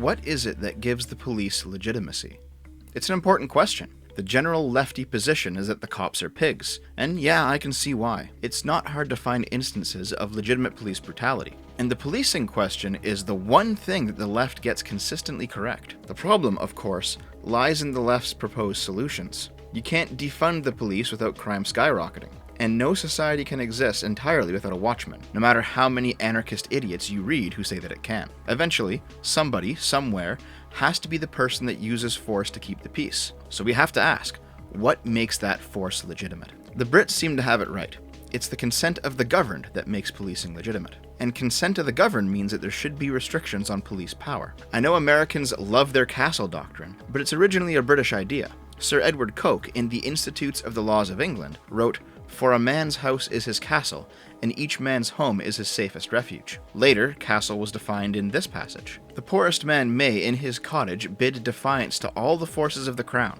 what is it that gives the police legitimacy? It's an important question. The general lefty position is that the cops are pigs, and yeah, I can see why. It's not hard to find instances of legitimate police brutality. And the policing question is the one thing that the left gets consistently correct. The problem, of course, lies in the left's proposed solutions. You can't defund the police without crime skyrocketing. And no society can exist entirely without a watchman, no matter how many anarchist idiots you read who say that it can. Eventually, somebody, somewhere, has to be the person that uses force to keep the peace. So we have to ask, what makes that force legitimate? The Brits seem to have it right. It's the consent of the governed that makes policing legitimate. And consent of the governed means that there should be restrictions on police power. I know Americans love their castle doctrine, but it's originally a British idea. Sir Edward Coke, in the Institutes of the Laws of England, wrote, "For a man's house is his castle, and each man's home is his safest refuge." Later, castle was defined in this passage. "The poorest man may, in his cottage, bid defiance to all the forces of the crown.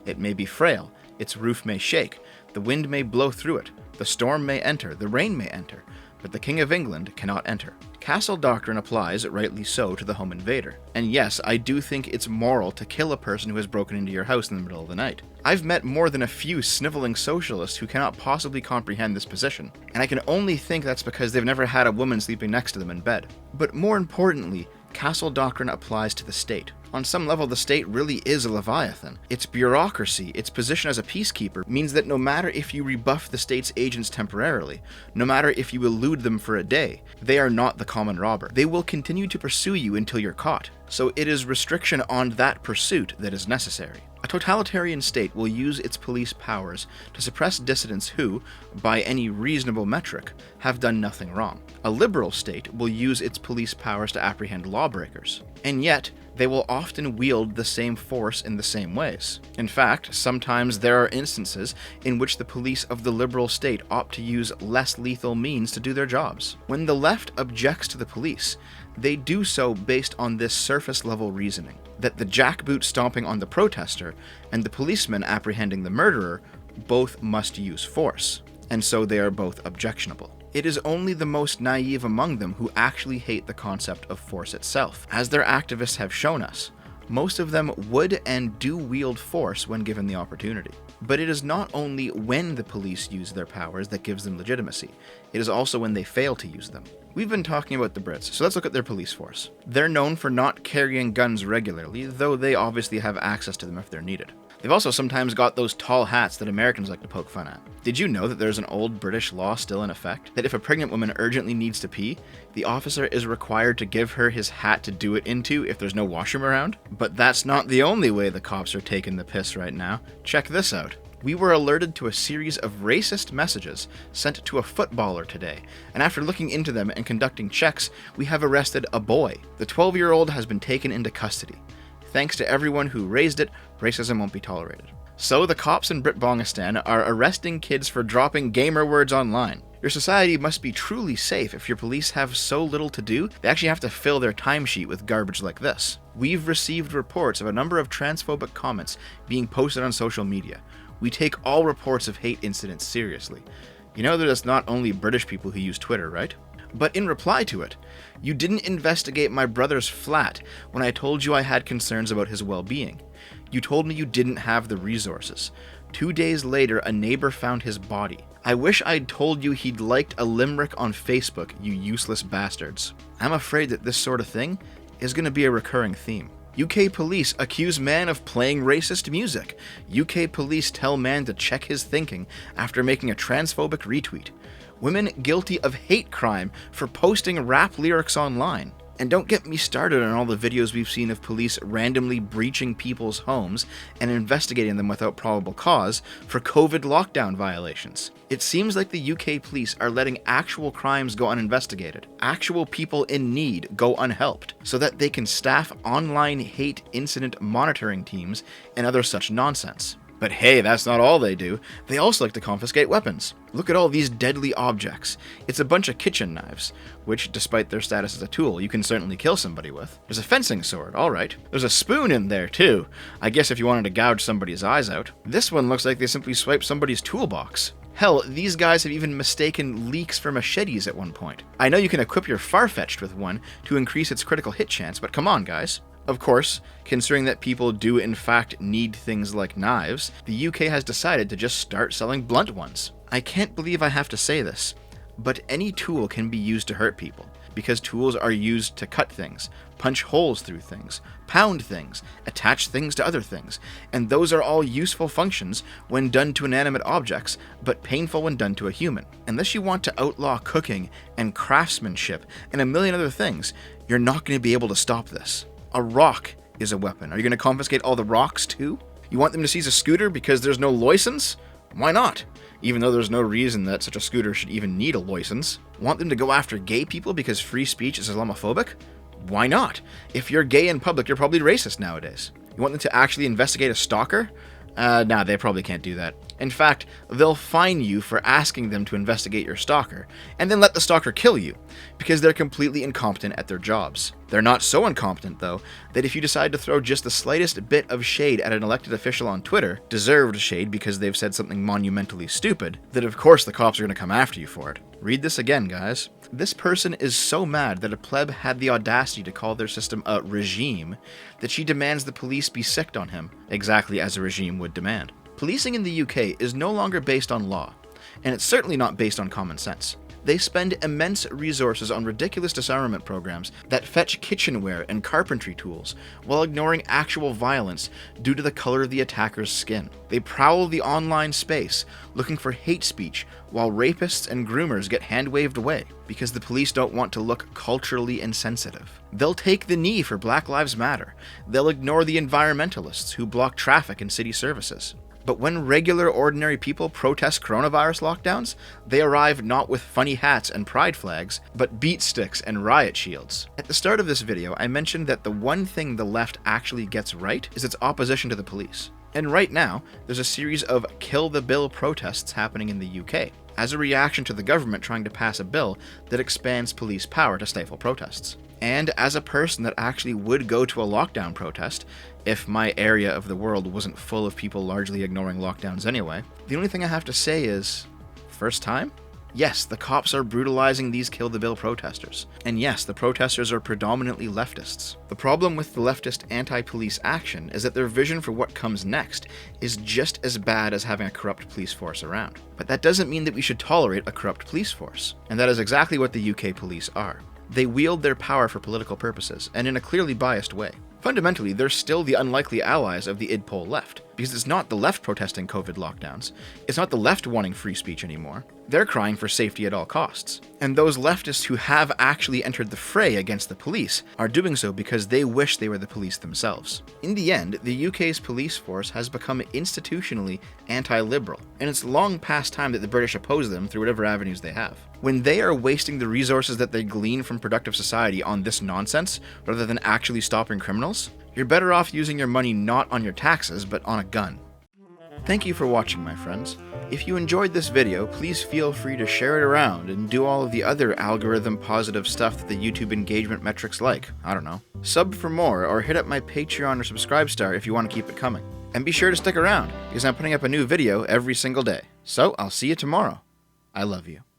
It may be frail, its roof may shake, the wind may blow through it, the storm may enter, the rain may enter, but the King of England cannot enter." Castle doctrine applies, rightly so, to the home invader. And yes, I do think it's moral to kill a person who has broken into your house in the middle of the night. I've met more than a few sniveling socialists who cannot possibly comprehend this position, and I can only think that's because they've never had a woman sleeping next to them in bed. But more importantly, castle doctrine applies to the state. On some level, the state really is a leviathan. Its bureaucracy, its position as a peacekeeper, means that no matter if you rebuff the state's agents temporarily, no matter if you elude them for a day, they are not the common robber. They will continue to pursue you until you're caught. So it is restriction on that pursuit that is necessary. A totalitarian state will use its police powers to suppress dissidents who, by any reasonable metric, have done nothing wrong. A liberal state will use its police powers to apprehend lawbreakers. And yet, they will often wield the same force in the same ways. In fact, sometimes there are instances in which the police of the liberal state opt to use less lethal means to do their jobs. When the left objects to the police, they do so based on this surface-level reasoning, that the jackboot stomping on the protester and the policeman apprehending the murderer both must use force, and so they are both objectionable. It is only the most naive among them who actually hate the concept of force itself. As their activists have shown us, most of them would and do wield force when given the opportunity. But it is not only when the police use their powers that gives them legitimacy, it is also when they fail to use them. We've been talking about the Brits, so let's look at their police force. They're known for not carrying guns regularly, though they obviously have access to them if they're needed. They've also sometimes got those tall hats that Americans like to poke fun at. Did you know that there's an old British law still in effect? That if a pregnant woman urgently needs to pee, the officer is required to give her his hat to do it into if there's no washroom around? But that's not the only way the cops are taking the piss right now. Check this out. We were alerted to a series of racist messages sent to a footballer today, and after looking into them and conducting checks, we have arrested a boy. The 12-year-old has been taken into custody. Thanks to everyone who raised it, racism won't be tolerated. So the cops in Britbongistan are arresting kids for dropping gamer words online. Your society must be truly safe if your police have so little to do, they actually have to fill their timesheet with garbage like this. We've received reports of a number of transphobic comments being posted on social media. We take all reports of hate incidents seriously. You know that it's not only British people who use Twitter, right? But in reply to it, you didn't investigate my brother's flat when I told you I had concerns about his well-being. You told me you didn't have the resources. 2 days later, a neighbor found his body. I wish I'd told you he'd liked a limerick on Facebook, you useless bastards. I'm afraid that this sort of thing is going to be a recurring theme. UK police accuse man of playing racist music. UK police tell man to check his thinking after making a transphobic retweet. Women guilty of hate crime for posting rap lyrics online. And don't get me started on all the videos we've seen of police randomly breaching people's homes and investigating them without probable cause for COVID lockdown violations. It seems like the UK police are letting actual crimes go uninvestigated, actual people in need go unhelped, so that they can staff online hate incident monitoring teams and other such nonsense. But hey, that's not all they do. They also like to confiscate weapons. Look at all these deadly objects. It's a bunch of kitchen knives, which, despite their status as a tool, you can certainly kill somebody with. There's a fencing sword, alright. There's a spoon in there too. I guess if you wanted to gouge somebody's eyes out. This one looks like they simply swiped somebody's toolbox. Hell, these guys have even mistaken leeks for machetes at one point. I know you can equip your Farfetch'd with one to increase its critical hit chance, but come on guys. Of course, considering that people do in fact need things like knives, the UK has decided to just start selling blunt ones. I can't believe I have to say this, but any tool can be used to hurt people, because tools are used to cut things, punch holes through things, pound things, attach things to other things, and those are all useful functions when done to inanimate objects, but painful when done to a human. Unless you want to outlaw cooking and craftsmanship and a million other things, you're not going to be able to stop this. A rock is a weapon. Are you going to confiscate all the rocks too? You want them to seize a scooter because there's no license? Why not? Even though there's no reason that such a scooter should even need a license. Want them to go after gay people because free speech is Islamophobic? Why not? If you're gay in public, you're probably racist nowadays. You want them to actually investigate a stalker? Nah, they probably can't do that. In fact, they'll fine you for asking them to investigate your stalker, and then let the stalker kill you, because they're completely incompetent at their jobs. They're not so incompetent, though, that if you decide to throw just the slightest bit of shade at an elected official on Twitter, deserved shade because they've said something monumentally stupid, that of course the cops are going to come after you for it. Read this again, guys. This person is so mad that a pleb had the audacity to call their system a regime that she demands the police be sicked on him, exactly as a regime would demand. Policing in the UK is no longer based on law, and it's certainly not based on common sense. They spend immense resources on ridiculous disarmament programs that fetch kitchenware and carpentry tools, while ignoring actual violence due to the color of the attacker's skin. They prowl the online space, looking for hate speech, while rapists and groomers get hand-waved away, because the police don't want to look culturally insensitive. They'll take the knee for Black Lives Matter. They'll ignore the environmentalists who block traffic in city services. But when regular, ordinary people protest coronavirus lockdowns, they arrive not with funny hats and pride flags, but beat sticks and riot shields. At the start of this video, I mentioned that the one thing the left actually gets right is its opposition to the police. And right now, there's a series of kill the bill protests happening in the UK, as a reaction to the government trying to pass a bill that expands police power to stifle protests. And as a person that actually would go to a lockdown protest, if my area of the world wasn't full of people largely ignoring lockdowns anyway, the only thing I have to say is, first time? Yes, the cops are brutalizing these kill the bill protesters. And yes, the protesters are predominantly leftists. The problem with the leftist anti-police action is that their vision for what comes next is just as bad as having a corrupt police force around. But that doesn't mean that we should tolerate a corrupt police force. And that is exactly what the UK police are. They wield their power for political purposes, and in a clearly biased way. Fundamentally, they're still the unlikely allies of the id-pol left, because it's not the left protesting COVID lockdowns, it's not the left wanting free speech anymore, they're crying for safety at all costs. And those leftists who have actually entered the fray against the police are doing so because they wish they were the police themselves. In the end, the UK's police force has become institutionally anti-liberal, and it's long past time that the British oppose them through whatever avenues they have. When they are wasting the resources that they glean from productive society on this nonsense, rather than actually stopping criminals, you're better off using your money not on your taxes, but on a gun. Thank you for watching, my friends. If you enjoyed this video, please feel free to share it around and do all of the other algorithm positive stuff that the YouTube engagement metrics like. I don't know. Sub for more, or hit up my Patreon or Subscribestar if you want to keep it coming. And be sure to stick around, because I'm putting up a new video every single day. So, I'll see you tomorrow. I love you.